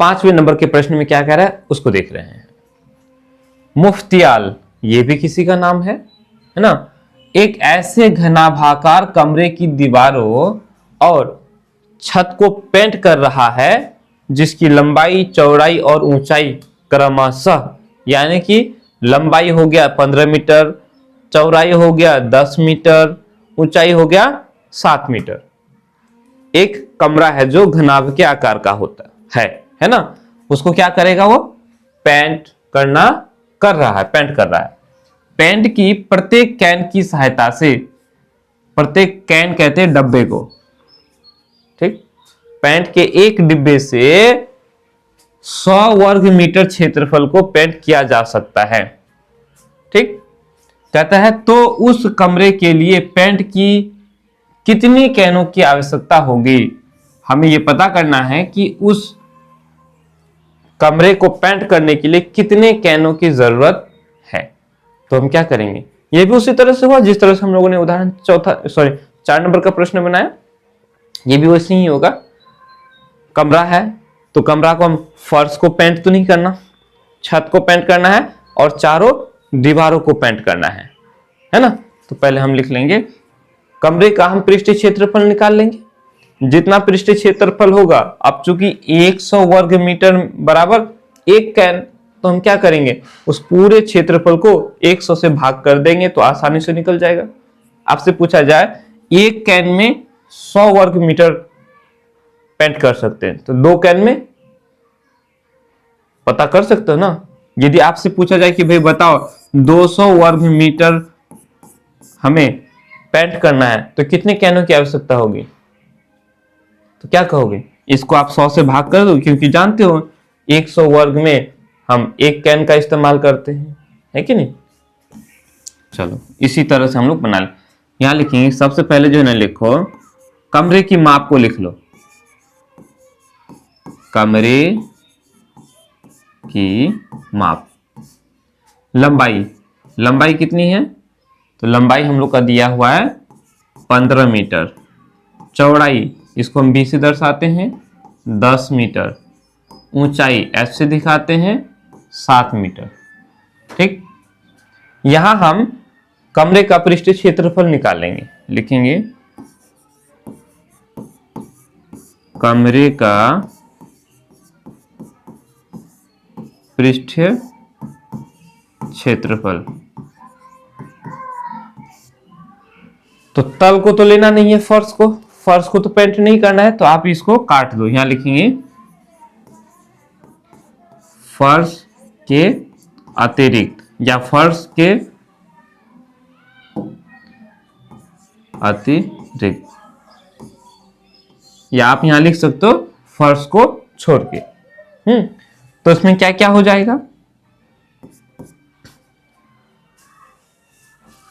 5वें नंबर के प्रश्न में क्या कह रहा है उसको देख रहे हैं। मुफ्तियाल, ये भी किसी का नाम है ना। एक ऐसे घनाभाकार कमरे की दीवारों और छत को पेंट कर रहा है जिसकी लंबाई, चौड़ाई और ऊंचाई क्रमशः, यानी कि लंबाई हो गया 15 मीटर, चौड़ाई हो गया 10 मीटर, ऊंचाई हो गया 7 मीटर। एक कमरा है जो घनाभ के आकार का होता है ना। उसको क्या करेगा वो? पेंट कर रहा है। पेंट की प्रत्येक कैन की सहायता से, प्रत्येक कैन कहते हैं डब्बे को, ठीक। पेंट के एक डिब्बे से 100 वर्ग मीटर क्षेत्रफल को पेंट किया जा सकता है, ठीक। कहता है तो उस कमरे के लिए पेंट की कितनी कैनों की आवश्यकता होगी। हमें यह पता करना है कि उस कमरे को पेंट करने के लिए कितने कैनों की जरूरत है। तो हम क्या करेंगे, यह भी उसी तरह से हुआ जिस तरह से हम लोगों ने उदाहरण 4 नंबर का प्रश्न बनाया, यह भी वैसे ही होगा। कमरा है तो कमरा को हम फर्श को पेंट तो नहीं करना, छत को पेंट करना है और चारों दीवारों को पेंट करना है ना। तो पहले हम लिख लेंगे कमरे का हम पृष्ठीय क्षेत्रफल निकाल लेंगे। जितना पृष्ठीय क्षेत्रफल होगा, अब चूंकि 100 वर्ग मीटर बराबर एक कैन, तो हम क्या करेंगे, उस पूरे क्षेत्रफल को 100 से भाग कर देंगे तो आसानी से निकल जाएगा। आपसे पूछा जाए एक कैन में 100 वर्ग मीटर पेंट कर सकते हैं, तो 2 कैन में पता कर सकते हो ना। यदि आपसे पूछा जाए कि भाई बताओ 200 वर्ग मीटर हमें पेंट करना है तो कितने कैनों की आवश्यकता होगी, तो क्या कहोगे? इसको आप 100 से भाग कर दो, क्योंकि जानते हो 100 वर्ग में हम एक कैन का इस्तेमाल करते हैं, है कि नहीं। चलो इसी तरह से हम लोग बना लें। यहां लिखेंगे सबसे पहले जो है ना, लिखो कमरे की माप को लिख लो। कमरे की माप, लंबाई कितनी है, तो लंबाई हम लोग का दिया हुआ है 15 मीटर। चौड़ाई इसको हम 20 से दर्शाते हैं 10 मीटर। ऊंचाई एच से दिखाते हैं 7 मीटर, ठीक। यहां हम कमरे का पृष्ठीय क्षेत्रफल निकालेंगे। लिखेंगे कमरे का पृष्ठीय क्षेत्रफल। तो तल को तो लेना नहीं है, फर्श को तो पेंट नहीं करना है, तो आप इसको काट दो। यहां लिखेंगे फर्श के अतिरिक्त या फर्श के अतिरिक्त, या आप यहां लिख सकते हो फर्श को छोड़ के। तो इसमें क्या क्या हो जाएगा,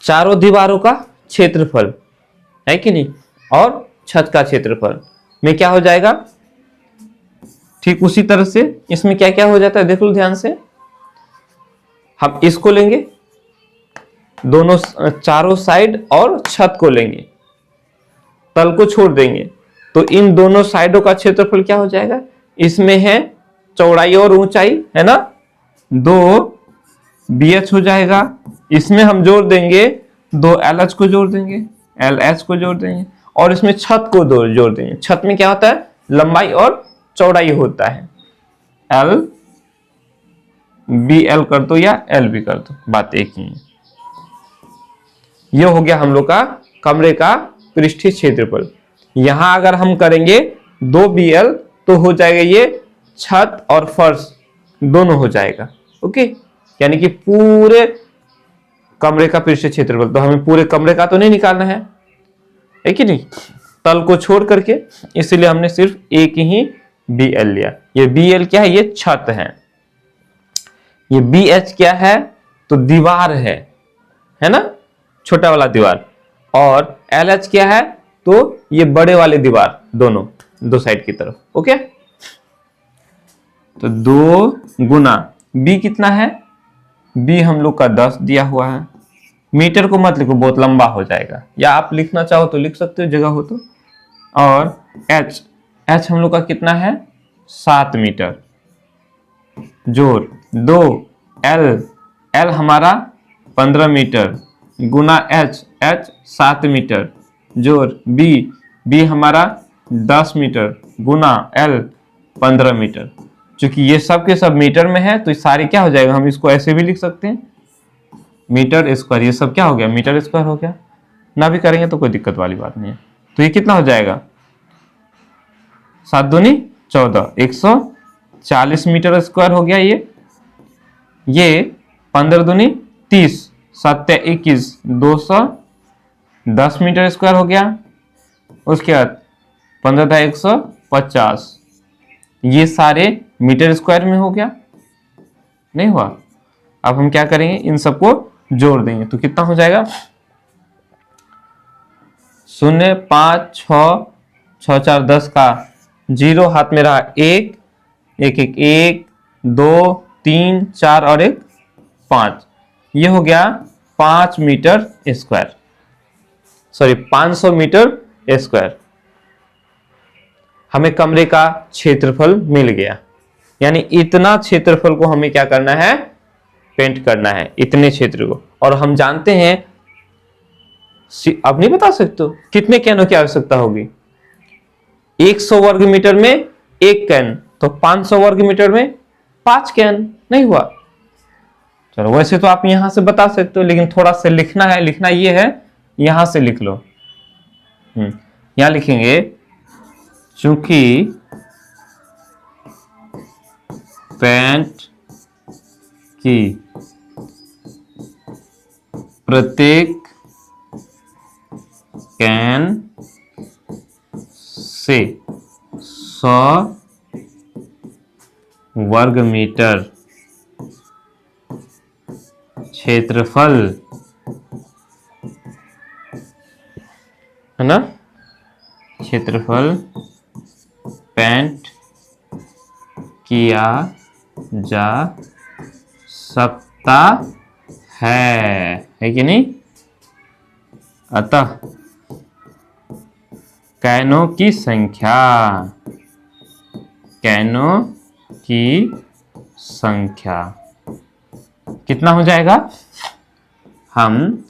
चारों दीवारों का क्षेत्रफल है कि नहीं, और छत का क्षेत्रफल में क्या हो जाएगा। ठीक उसी तरह से इसमें क्या क्या हो जाता है, देख लो ध्यान से। हम इसको लेंगे, दोनों चारों साइड, और छत को लेंगे, तल को छोड़ देंगे, तो इन दोनों साइडों का क्षेत्रफल क्या हो जाएगा। इसमें है चौड़ाई और ऊंचाई, है ना, 2 BH हो जाएगा। इसमें हम जोड़ देंगे 2 LH को जोड़ देंगे, LH को जोड़ देंगे, और इसमें छत को जोड़ देंगे। छत में क्या होता है, लंबाई और चौड़ाई होता है। LBL कर दो या LB कर दो, बात एक ही है। यह हो गया हम लोग का कमरे का पृष्ठीय क्षेत्रफल। यहां अगर हम करेंगे 2BL तो हो जाएगा ये छत और फर्श दोनों हो जाएगा, ओके। यानी कि पूरे कमरे का पृष्ठीय क्षेत्रफल, तो हमें पूरे कमरे का तो नहीं निकालना है कि नहीं, तल को छोड़ करके, इसलिए हमने सिर्फ एक ही BL लिया। ये BL क्या है, ये छत है। ये BH क्या है, तो दीवार है ना, छोटा वाला दीवार। और LH क्या है, तो ये बड़े वाले दीवार, दोनों दो साइड की तरफ, ओके। तो 2 गुना B कितना है, B हम लोग का 10 दिया हुआ है। मीटर को मत लिखो, बहुत लंबा हो जाएगा, या आप लिखना चाहो तो लिख सकते हो, जगह हो तो। और H हम लोग का कितना है, 7 मीटर। जोड़ 2 L, L हमारा 15 मीटर गुना H, H 7 मीटर जोड़ B, B हमारा 10 मीटर गुना L 15 मीटर। चूंकि ये सब के सब मीटर में है तो ये सारे क्या हो जाएगा, हम इसको ऐसे भी लिख सकते हैं मीटर स्क्वायर। ये सब क्या हो गया, मीटर स्क्वायर हो गया। ना भी करेंगे तो कोई दिक्कत वाली बात नहीं है। तो ये कितना हो जाएगा, 7 दूनी 14, 140 मीटर स्क्वायर हो गया। ये 15 दूनी 30, 7 21, 210 मीटर स्क्वायर हो गया। उसके बाद 15 150, ये सारे मीटर स्क्वायर में हो गया, नहीं हुआ। अब हम क्या करेंगे, इन सबको जोड़ देंगे तो कितना हो जाएगा, 0 5 6 6 4 10 का 0 हाथ में रहा 1 1 1 1 2 3 4 और 1 5, ये हो गया 5 metre square, sorry 500 metre square. हमें कमरे का क्षेत्रफल मिल गया, यानी इतना क्षेत्रफल को हमें क्या करना है, पेंट करना है, इतने क्षेत्र को। और हम जानते हैं, अब नहीं बता सकते कितने कैनों की आवश्यकता होगी। 100 वर्ग मीटर में 1 कैन, तो 500 वर्ग मीटर में 5 कैन, नहीं हुआ। चलो वैसे तो आप यहां से बता सकते हो, लेकिन थोड़ा सा लिखना है, लिखना ये है, यहां से लिख लो। यहां लिखेंगे चूंकि पेंट की प्रत्येक कैन से 100 वर्ग मीटर क्षेत्रफल है ना, क्षेत्रफल पेंट किया जा सकता है कि नहीं। अतः कैनों की संख्या, कैनों की संख्या कितना हो जाएगा, हम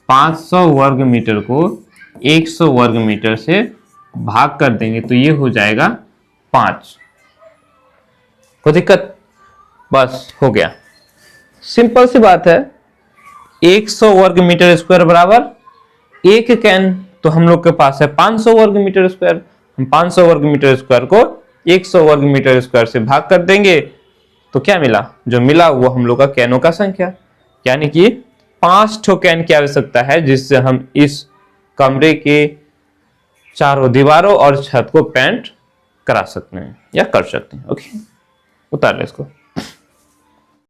500 वर्ग मीटर को 100 वर्ग मीटर से भाग कर देंगे तो ये हो जाएगा 5। कोई दिक्कत, बस हो गया, सिंपल सी बात है। 100 वर्ग मीटर स्क्वायर बराबर 1 कैन, तो हम लोग के पास है 500 वर्ग मीटर स्क्वायर। हम 500 वर्ग मीटर स्क्वायर को 100 वर्ग मीटर स्क्वायर से भाग कर देंगे तो क्या मिला, जो मिला वो हम लोग का कैनों का संख्या, यानी कि 5 ठो कैन की आवश्यकता है, जिससे हम इस कमरे के चारों दीवारों और छत को पेंट करा सकते हैं या कर सकते हैं। ओके, उतार ले इसको।